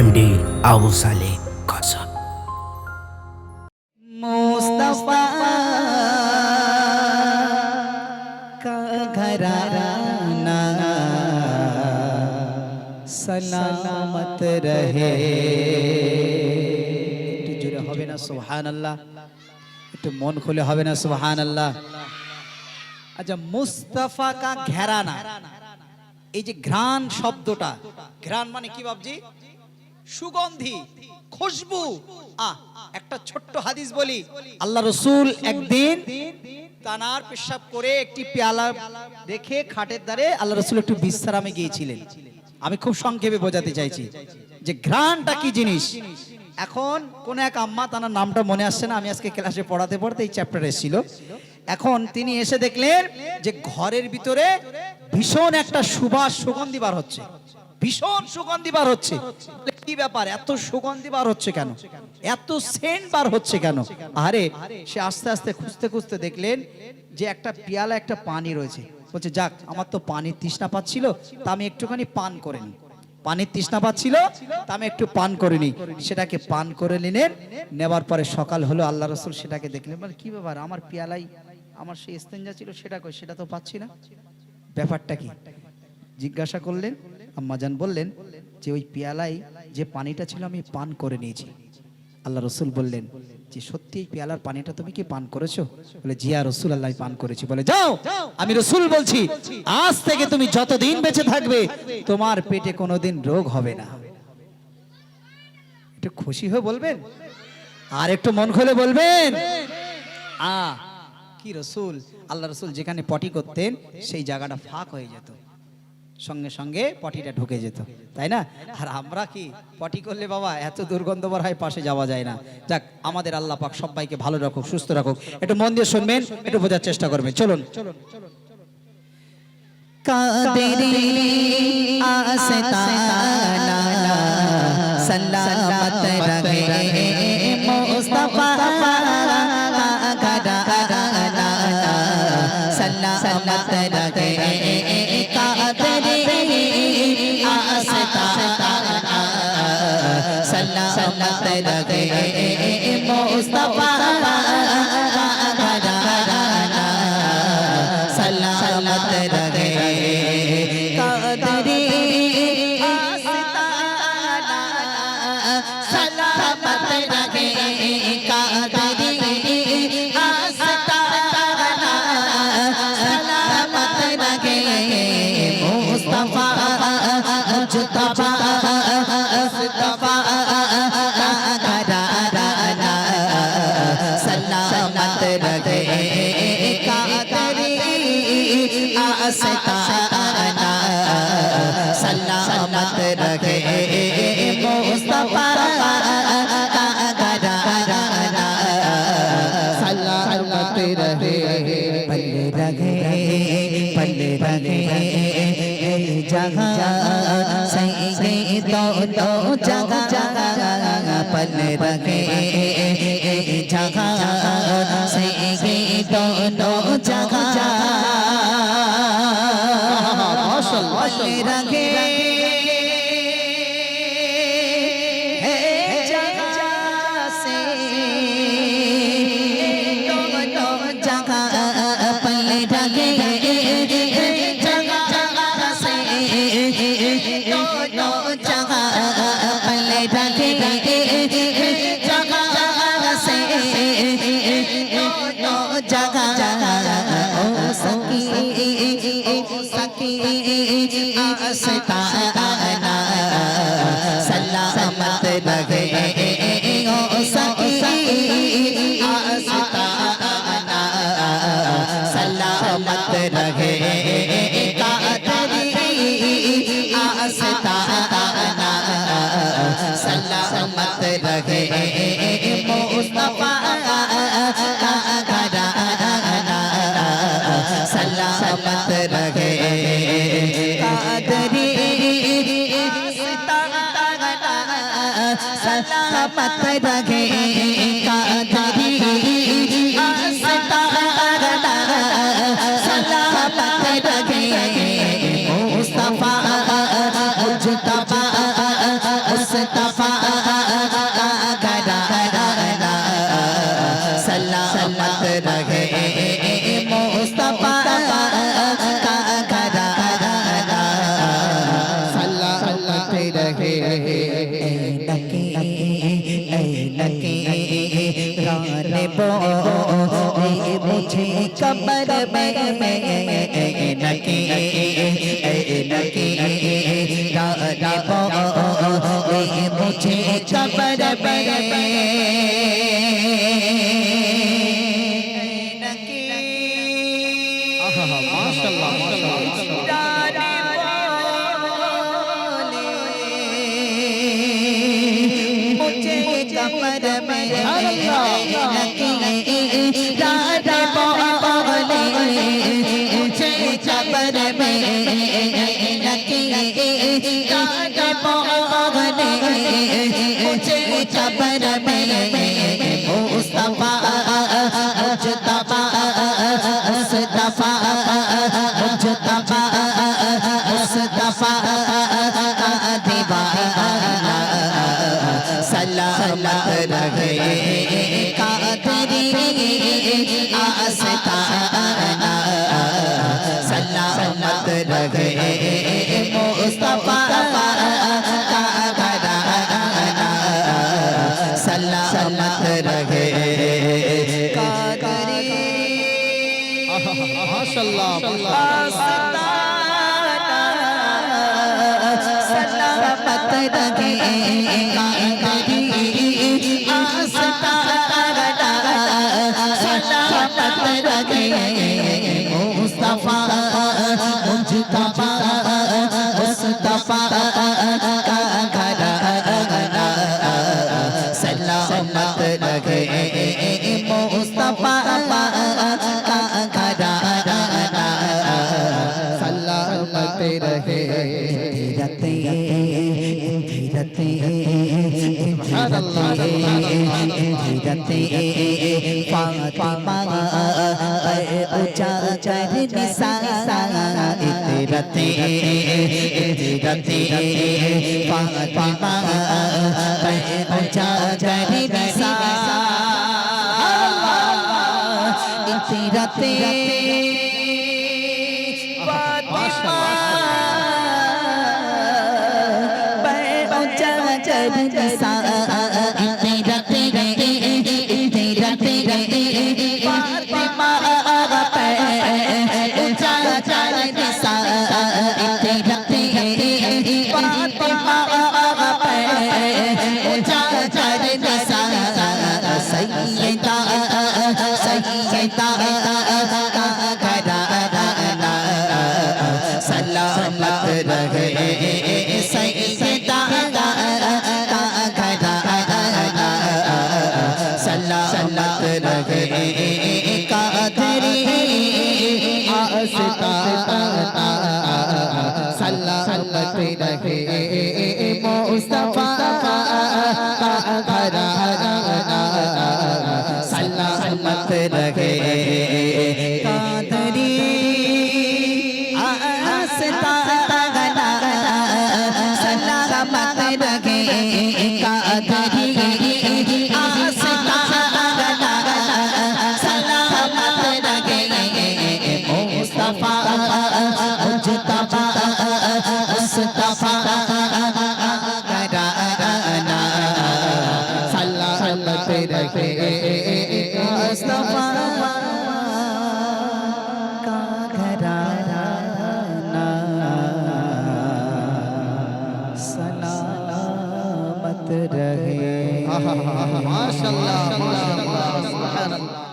MD Abu Saleh কাসম। मुस्तफा का घराना सलामत रहे। একটু জোরে হবে না সুবহানাল্লাহ? একটু মন খুলে হবে না সুবহানাল্লাহ? আচ্ছা, মুস্তাফা কা ঘরানা, এই যে ঘ্রাণ শব্দটা, ঘ্রাণ মানে কি বাবজি? সুগন্ধি, খুশবু। একটা ছোট্ট হাদিস বলি, আল্লাহ রসুল একদিন তানার পেশাব করে একটি পেয়ালা রেখে খাটের ধারে আল্লাহ রসুল একটু বিশ্রামে গিয়েছিলেন। আমি খুব সংক্ষেপে বোঝাতে চাইছি যে ঘ্রাণটা কি জিনিস। এখন কোন এক আম্মা, তার নামটা মনে আসছে না, আমি আজকে ক্লাসে পড়াতে পড়তে এই চ্যাপ্টারে এসেছিল। এখন তিনি এসে দেখলেন যে ঘরের ভিতরে ভীষণ একটা সুবাস, সুগন্ধি বার হচ্ছে, ভীষণ সুগন্ধি বার হচ্ছে। কি ব্যাপার, এত সুগন্ধি বার হচ্ছে কেন, এত সেন্ট বার হচ্ছে কেন? আরে সে আস্তে আস্তে খুঁজতে খুঁজতে দেখলেন যে একটা পেয়ালা, একটা পানি রয়েছে। বলছে যাক, আমার তো পানির তৃষ্ণা পাচ্ছিল, তা আমি একটুখানি পান করে নি। পানির তৃষ্ণা পাচ্ছিল, তা আমি একটু পান করে নি। সেটাকে পান করে নিলেন। নেবার পরে সকাল হলো, আল্লাহ রসুল সেটাকে দেখলেন, বলে কি ব্যাপার, আমার পেয়ালাই আমার সেই ইস্তেঞ্জা ছিল সেটা কই, সেটা তো পাচ্ছি না, ব্যাপারটা কি? জিজ্ঞাসা করলেন। আম্মাজান বললেন যে ওই পেয়ালায় যে পানিটা ছিল আমি পান করে নিয়েছি। আল্লাহ রসুল বললেন যে সত্যি এই পেয়ালার পানিটা তুমি কি পান করেছো? বলে জি ইয়া রাসূলুল্লাহ, পান করেছি। বলে যাও, আমি রসুল বলছি আজ থেকে তুমি যতদিন বেঁচে থাকবে তোমার পেটে কোনোদিন রোগ হবে না। একটু খুশি হয়ে বলবেন, আর একটু মন খুলে বলবেন। কি রসুল, আল্লাহ রসুল যেখানে পটি করতেন সেই জায়গাটা ফাঁক হয়ে যেত, সঙ্গে সঙ্গে পটিটা ঢুকে যেত, তাই না? আর আমরা কি পটি করলে বাবা এত দুর্গন্ধবার হয়, পাশে যাওয়া যায় না। যাক, আমাদের আল্লাহ পাক সবাইকে ভালো রাখুক, সুস্থ রাখুক। একটু মন দিয়ে শুনবেন, একটু বোঝার চেষ্টা করবেন। চলুন। কাদেরি আস্তানা সালামত রহে মুস্তাফা কা ঘরানা সালামত রহে। কাদেরি আস্তানা সালামত রহে মুস্তাফা কা ঘরানা সালামত রহে। কাদেরি আস্তানা সালামত রহে। কাদেরি আস্তানা সালামত রহে মুস্তাফা মুজতবা মুস্তাফা কা ঘরানা সালামত রহে। কাদেরি আস্তানা সালামত রহে মুস্তাফা কা ঘরানা সালামত রহে। পল্লে রহে পল্লে রহে जहाँ सही तो जगह पल रखे जहाँ सही तो जगह पल रखे जगह से जगह पल रखे आस्ताना सलामत रहे ओ सकी आस्ताना सलामत रहे। कादरी आस्ताना सलामत रहे मुस्तफा का घराना सलामत रहे। कादरी सलामत रहे। कादरी सलामत रहे मुस्तफा मुजतबा मुस्तफा बोले मुझे कब्र में नकी नकी जाने बोले मुझे कब्र में नकी माशाल्लाह मुझे कमर में नकी जाने बोले मुझे कमर में नकी जाने बोले मुझे कमर में मुस्तफा मुजतबा मुस्तफा मुजतबा मुस्तफा दीवाना सलामत रहे कादरी आस्ताना सलामत रहे मुस्तफा का घराना सलामत रहे कादरी माशाल्लाह सलामत रहे कादरी आस्ताना सलामत रहे मुस्तफा मुजतबा मुस्तफा का घराना सलामत रहे मुस्तफा का घराना सलामत रहे धीरते फातिमा ऊंचा चढ़ निसारा इतरते फातिमा ऊंचा चढ़ निसारा इतरते सलामत रहे सैयदा का घराना सलामत रहे कादरी आस्ताना सलामत रहे मुस्तफा का घराना सलामत रहे कादरी आस्ताना सलामत रहे कादरी आस्ताना सलामत रहे मुस्तफा मुजतबा मुस्तफा घराना सलामत रहे मुस्तफा का घराना सलामत रहे माशाल्लाह माशाल्लाह सुभान अल्लाह।